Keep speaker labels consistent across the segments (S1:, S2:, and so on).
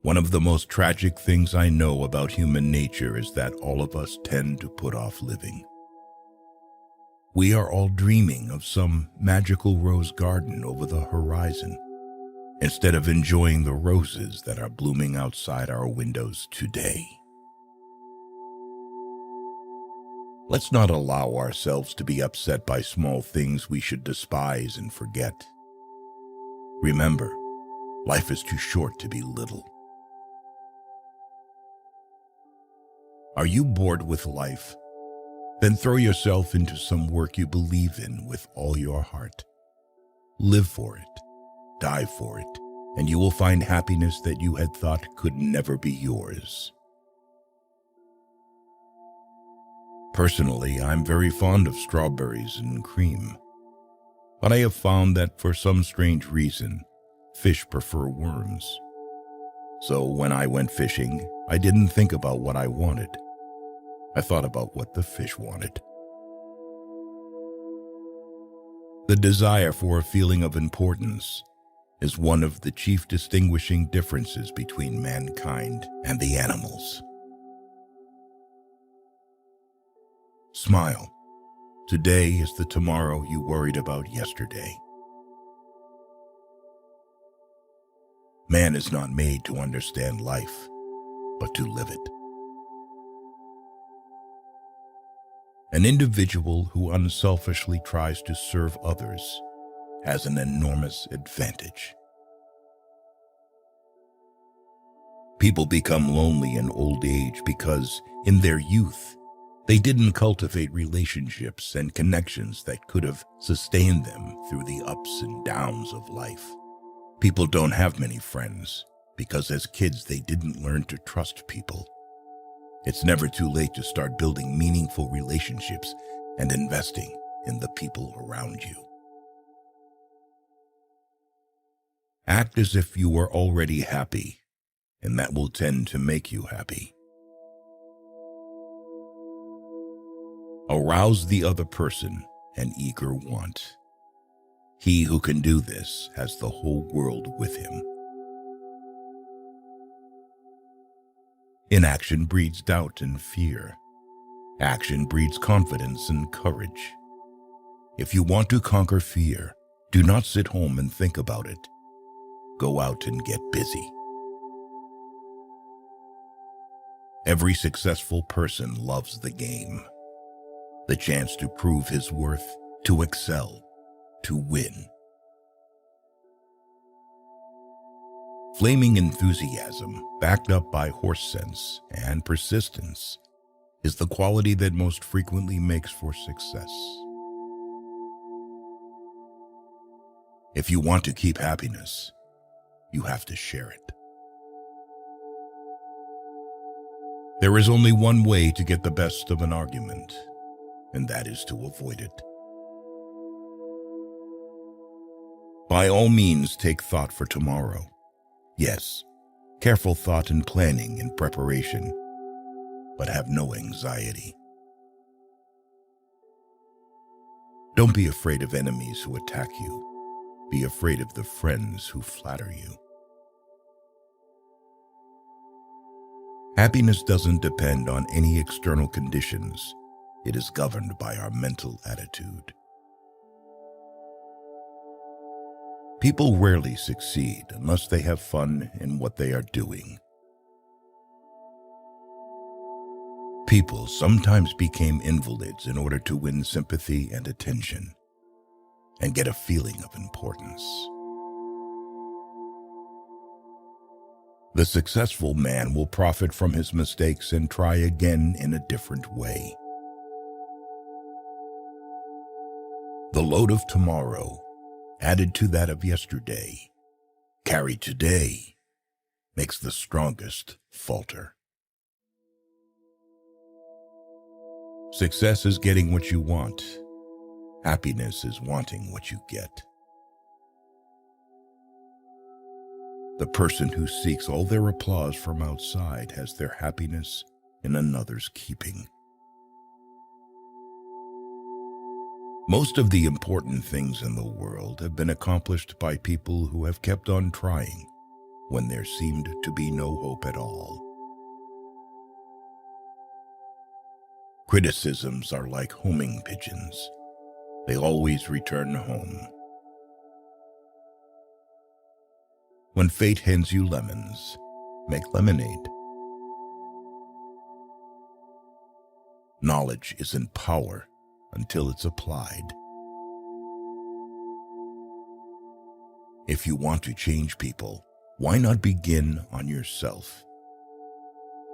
S1: One of the most tragic things I know about human nature is that all of us tend to put off living. We are all dreaming of some magical rose garden over the horizon, instead of enjoying the roses that are blooming outside our windows today. Let's not allow ourselves to be upset by small things we should despise and forget. Remember, life is too short to be little. Are you bored with life? Then throw yourself into some work you believe in with all your heart. Live for it, die for it, and you will find happiness that you had thought could never be yours. Personally, I'm very fond of strawberries and cream, but I have found that for some strange reason, fish prefer worms. So when I went fishing, I didn't think about what I wanted. I thought about what the fish wanted. The desire for a feeling of importance is one of the chief distinguishing differences between mankind and the animals. Smile. Today is the tomorrow you worried about yesterday. Man is not made to understand life, but to live it. An individual who unselfishly tries to serve others has an enormous advantage. People become lonely in old age because, in their youth, they didn't cultivate relationships and connections that could have sustained them through the ups and downs of life. People don't have many friends because as kids they didn't learn to trust people. It's never too late to start building meaningful relationships and investing in the people around you. Act as if you are already happy, and that will tend to make you happy. Arouse the other person an eager want. He who can do this has the whole world with him. Inaction breeds doubt and fear. Action breeds confidence and courage. If you want to conquer fear, do not sit home and think about it. Go out and get busy. Every successful person loves the game. The chance to prove his worth, to excel, to win. Flaming enthusiasm, backed up by horse sense and persistence, is the quality that most frequently makes for success. If you want to keep happiness, you have to share it. There is only one way to get the best of an argument, and that is to avoid it. By all means, take thought for tomorrow. Yes, careful thought and planning and preparation, but have no anxiety. Don't be afraid of enemies who attack you. Be afraid of the friends who flatter you. Happiness doesn't depend on any external conditions. It is governed by our mental attitude. People rarely succeed unless they have fun in what they are doing. People sometimes became invalids in order to win sympathy and attention, and get a feeling of importance. The successful man will profit from his mistakes and try again in a different way. The load of tomorrow, added to that of yesterday, carried today, makes the strongest falter. Success is getting what you want. Happiness is wanting what you get. The person who seeks all their applause from outside has their happiness in another's keeping. Most of the important things in the world have been accomplished by people who have kept on trying, when there seemed to be no hope at all. Criticisms are like homing pigeons. They always return home. When fate hands you lemons, make lemonade. Knowledge isn't power until it's applied. If you want to change people, why not begin on yourself?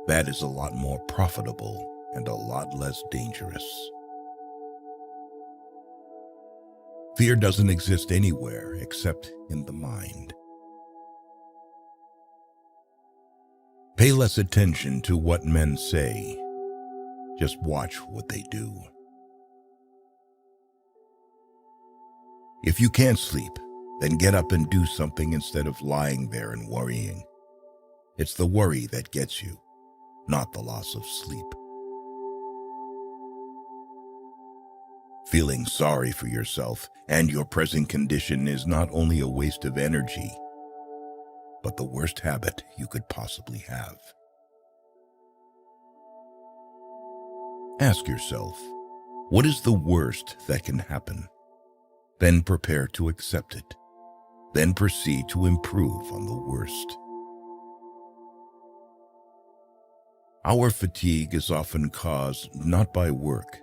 S1: That is a lot more profitable and a lot less dangerous. Fear doesn't exist anywhere except in the mind. Pay less attention to what men say. Just watch what they do. If you can't sleep, then get up and do something instead of lying there and worrying. It's the worry that gets you, not the loss of sleep. Feeling sorry for yourself and your present condition is not only a waste of energy, but the worst habit you could possibly have. Ask yourself, what is the worst that can happen? Then prepare to accept it. Then proceed to improve on the worst. Our fatigue is often caused not by work,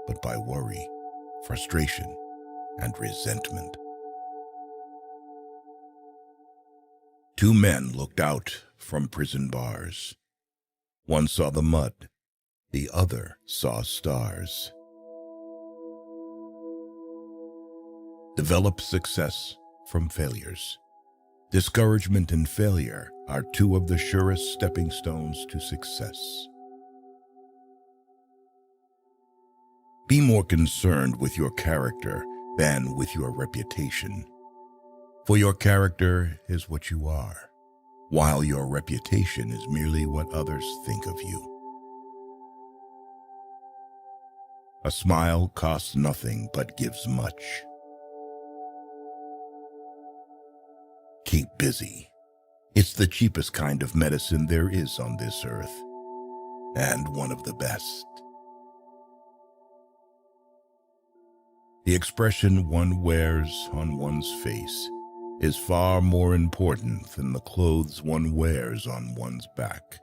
S1: but by worry, frustration, and resentment. Two men looked out from prison bars. One saw the mud, the other saw stars. Develop success from failures. Discouragement and failure are two of the surest stepping stones to success. Be more concerned with your character than with your reputation. For your character is what you are, while your reputation is merely what others think of you. A smile costs nothing but gives much. Keep busy. It's the cheapest kind of medicine there is on this earth, and one of the best. The expression one wears on one's face is far more important than the clothes one wears on one's back.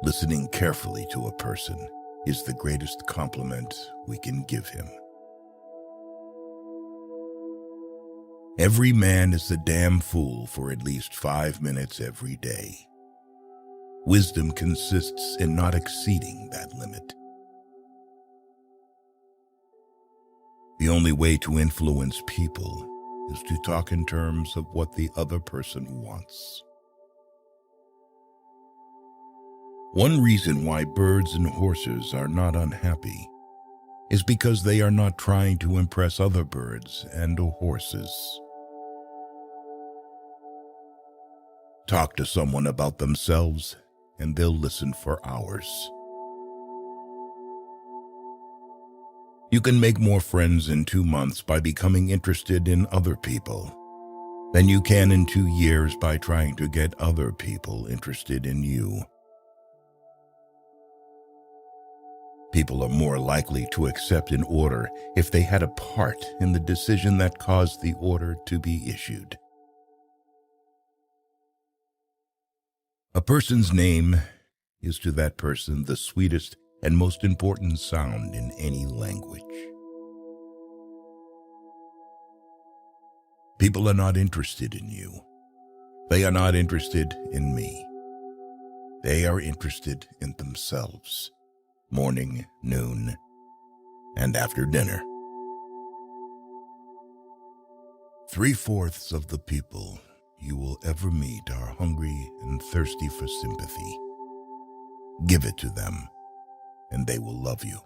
S1: Listening carefully to a person is the greatest compliment we can give him. Every man is a damn fool for at least 5 minutes every day. Wisdom consists in not exceeding that limit. The only way to influence people is to talk in terms of what the other person wants. One reason why birds and horses are not unhappy is because they are not trying to impress other birds and horses. Talk to someone about themselves, and they'll listen for hours. You can make more friends in 2 months by becoming interested in other people than you can in 2 years by trying to get other people interested in you. People are more likely to accept an order if they had a part in the decision that caused the order to be issued. A person's name is to that person the sweetest and most important sound in any language. People are not interested in you. They are not interested in me. They are interested in themselves, morning, noon, and after dinner. 3/4 of the people you will ever meet are hungry and thirsty for sympathy. Give it to them, and they will love you.